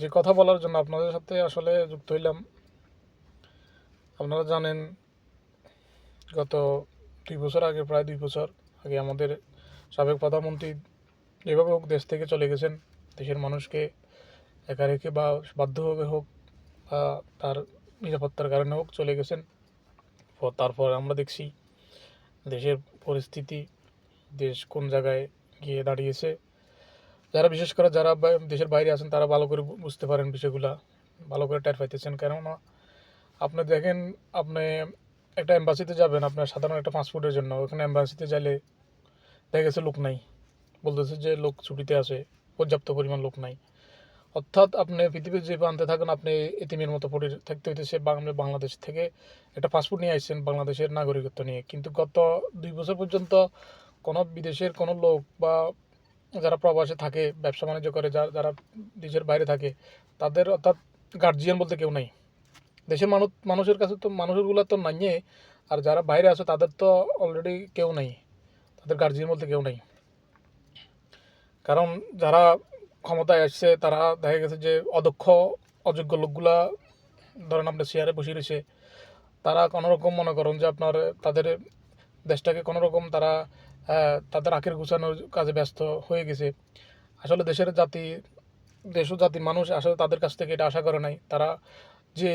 যে কথা বলার জন্য আপনাদের সাথে আসলে যুক্ত হইলাম। আপনারা জানেন গত 2 বছর আগে, প্রায় 2 বছর আগে আমাদের সাবেক প্রধানমন্ত্রী যেভাবে হোক দেশ থেকে চলে গেছেন। দেশের মানুষকে একা রেখে বা বাধ্য হয়ে হোক বা তার নিরাপত্তার কারণে হোক চলে গেছেন। তারপর আমরা দেখছি দেশের পরিস্থিতি, দেশ কোন জায়গায় গিয়ে দাঁড়িয়েছে। যারা বিশেষ করে যারা দেশের বাইরে আছেন তারা ভালো করে বুঝতে পারেন বিষয়গুলা, ভালো করে টের পাইতেছেন। কেননা আপনি দেখেন, আপনি একটা এম্বাসিতে যাবেন আপনার সাধারণ একটা পাসপোর্টের জন্য, ওখানে এম্বাসিতে যাইলে দেখা গেছে লোক নাই, বলতেছে যে লোক ছুটিতে আসে, পর্যাপ্ত পরিমাণ লোক নাই। অর্থাৎ আপনি পৃথিবীর যে প্রান্তে থাকেন আপনি এতিমের মতো পড়ে থাকতে হইতেছে। বাংলাদেশ থেকে একটা পাসপোর্ট নিয়ে আসছেন বাংলাদেশের নাগরিকত্ব নিয়ে, কিন্তু গত 2 বছর পর্যন্ত কোনো বিদেশের কোনো লোক বা যারা প্রবাসে থাকে, ব্যবসা বাণিজ্য করে, যারা দেশের বাইরে থাকে, তাদের অর্থাৎ গার্জিয়ান বলতে কেউ নাই। দেশের মানুষের কাছে তো মানুষগুলো তো নাই, আর যারা বাইরে আছে তাদের তো অলরেডি কেউ নাই, তাদের গার্জিয়ান বলতে কেউ নাই। কারণ যারা ক্ষমতায় আসছে তারা দেখা গেছে যে অদক্ষ অযোগ্য লোকগুলা, ধরেন আপনার চেয়ারে বসে রয়েছে, তারা কোনোরকম মনে করেন যে আপনার তাদের দেশটাকে কোনোরকম তারা তাদের আখের গুছানোর কাজে ব্যস্ত হয়ে গেছে। আসলে দেশ ও জাতির মানুষ আসলে তাদের কাছ থেকে এটা আশা করে নাই। তারা যে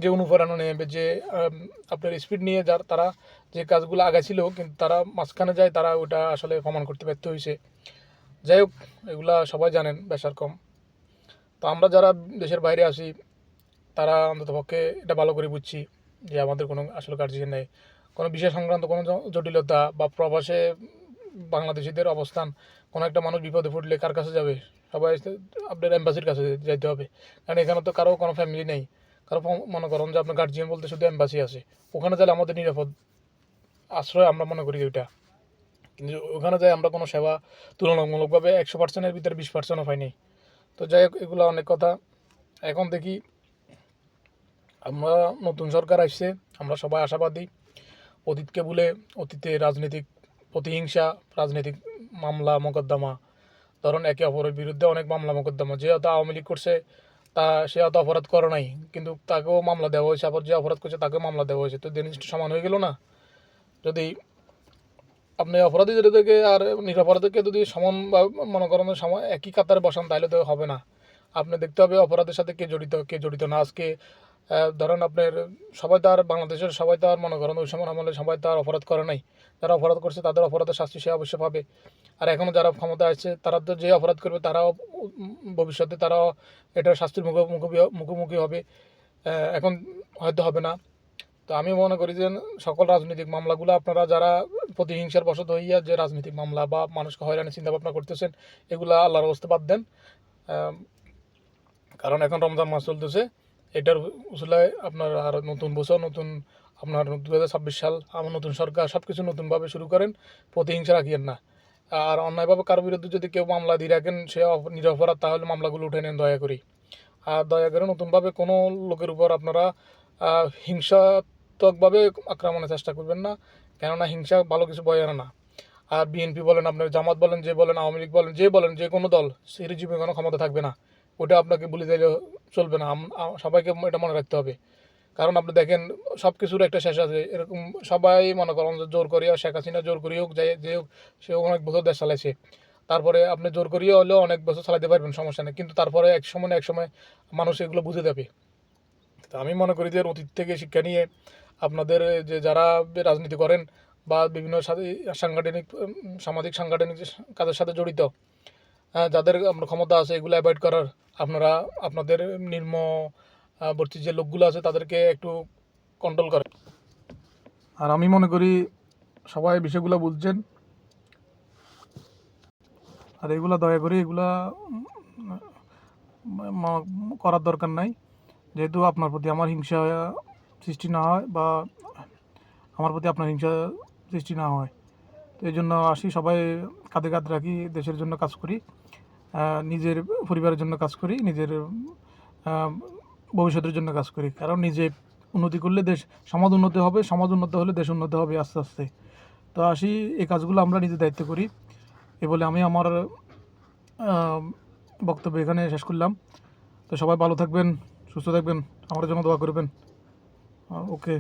যে অনুপ্রেরণা নেবে, যে আপনার স্পিড নিয়ে তারা যে কাজগুলো আগাইছিল, কিন্তু তারা মাঝখানে যায়, তারা ওটা আসলে প্রমাণ করতে ব্যর্থ হয়েছে। যাই হোক, এগুলা সবাই জানেন বেশার কম। তো আমরা যারা দেশের বাইরে আসি তারা অন্ততপক্ষে এটা ভালো করে বুঝছি যে আমাদের কোনো আসলে গার্জিয়ান নেই। কোনো বিষয় সংক্রান্ত কোনো জটিলতা বা প্রবাসে বাংলাদেশিদের অবস্থান, কোনো একটা মানুষ বিপদে পড়লে কার কাছে যাবে? সবাই আপনার এম্বাসির কাছে যাইতে হবে। কারণ এখানে তো কারো কোনো ফ্যামিলি নেই, কারো মনে করেন যে আপনার গার্জিয়ান বলতে শুধু এম্বাসি আছে। ওখানে যাইলে আমাদের নিরাপদ আশ্রয় আমরা মনে করি ওইটা, কিন্তু ওখানে যাই আমরা কোনো সেবা তুলনামূলকভাবে 100%-এর ভিতরে 20%ও পাইনি। তো যাই হোক, এগুলো অনেক কথা। এখন দেখি আমরা নতুন সরকার আসছে, আমরা সবাই আশাবাদী। অতীতকে ভুলে, অতীতে রাজনৈতিক প্রতিহিংসা, রাজনৈতিক মামলা মোকদ্দমা, ধরুন একে অপরের বিরুদ্ধে অনেক মামলা মোকদ্দমা, যে হয়তো আওয়ামী লীগ করছে সে হয়তো অপরাধ করে নাই, কিন্তু তাকেও মামলা দেওয়া হয়েছে, আবার যে অপরাধ করছে তাকেও মামলা দেওয়া হয়েছে। তো জিনিসটা সমান হয়ে গেল না? যদি আপনি অপরাধীদেরকে আর নিরপরাধীকে যদি সমান বা মনে করেন সমান একই কাতারে বসান, তাহলে তো হবে না। আপনি দেখতে হবে অপরাধের সাথে কে জড়িত, কে জড়িত না। আজকে ধরেন আপনার সবাই তো আর বাংলাদেশের সবাই তো আর মনে করেন ওই সময় আমলে সবাই তো আর অপরাধ করে নাই। যারা অপরাধ করছে তাদের অপরাধের শাস্তি সে অবশ্যই পাবে। আর এখনও যারা ক্ষমতা আছে তারা তো যে অপরাধ করবে তারাও ভবিষ্যতে তারাও এটার শাস্তির মুখোমুখি হবে। এখন হয়তো হবে না। তো আমি মনে করি যে সকল রাজনৈতিক মামলাগুলো আপনারা যারা প্রতিহিংসার বশত হইয়া যে রাজনৈতিক মামলা বা মানুষকে হয়রানির চিন্তা ভাবনা করতেছেন, এগুলা আল্লাহর অবস্থা বাদ দেন। আম, কারণ এখন রমজান মাস চলতেছে, এটার উসুলায় আপনার আর নতুন বছর, নতুন আপনার 2026 সাল, আমার নতুন সরকার, সব কিছু নতুনভাবে শুরু করেন। প্রতিহিংসা রাখিয়েন না। আর অন্যায়ভাবে কারোর বিরুদ্ধে যদি কেউ মামলা দিয়ে রাখেন সে নিরপরাধ, তাহলে মামলাগুলো উঠে নেন দয়া করি। আর দয়া করে নতুনভাবে কোনো লোকের উপর আপনারা হিংসাত্মকভাবে আক্রমণের চেষ্টা করবেন না। কেননা হিংসা ভালো কিছু বয়ে আনে না। আর বিএনপি বলেন, আপনার জামাত বলেন, যে বলেন আওয়ামী লীগ বলেন, যে বলেন যে কোনো দল, সেই জীবনে কোনো ক্ষমতা থাকবে না। ওটা আপনাকে বলে দিলে চলবে না। সবাইকে এটা মনে রাখতে হবে। কারণ আপনি দেখেন সব কিছুর একটা শেষ আছে। এরকম সবাই মনে করেন যে জোর করিয়া, শেখ হাসিনা জোর করিয়া হোক, যাই যে হোক, সে অনেক বছর দেশ চালাইছে। তারপরে আপনি জোর করিয়া হলেও অনেক বছর চালাতে পারবেন, সমস্যা নেই। কিন্তু তারপরে এক সময় না এক সময় মানুষ এগুলো বুঝে যাবে। তো আমি মনে করি যে অতীত থেকে শিক্ষা নিয়ে আপনাদের যে যারা রাজনীতি করেন বা বিভিন্ন সাংগঠনিক সামাজিক সাংগঠনিক যে কাজের সাথে জড়িত, যাদের আপনার ক্ষমতা আছে এগুলো অ্যাভয়েড করার, আপনারা আপনাদের নিম্নবর্তী যে লোকগুলো আছে তাদেরকে একটু কন্ট্রোল করেন। আর আমি মনে করি সবাই বিষয়গুলো বুঝছেন। আর এগুলা দয়া করে এগুলা করার দরকার নাই। যেহেতু আপনার প্রতি আমার হিংসা সৃষ্টি না হয় বা আমার প্রতি আপনার হিংসা সৃষ্টি না হয়, তো এই জন্য আসি সবাই কাঁধে কাঁধ রাখি, দেশের জন্য কাজ করি, নিজের পরিবারের জন্য কাজ করি, নিজের ভবিষ্যতের জন্য কাজ করি। কারণ নিজে উন্নতি করলে সমাজ উন্নতি হবে, সমাজ উন্নত হলে দেশ উন্নত হবে আস্তে আস্তে। তো আসি এই কাজগুলো আমরা নিজের দায়িত্ব করি। এ বলে আমি আমার বক্তব্য এখানে শেষ করলাম। তো সবাই ভালো থাকবেন, সুস্থ থাকবেন, আমার জন্য দোয়া করবেন। ওকে।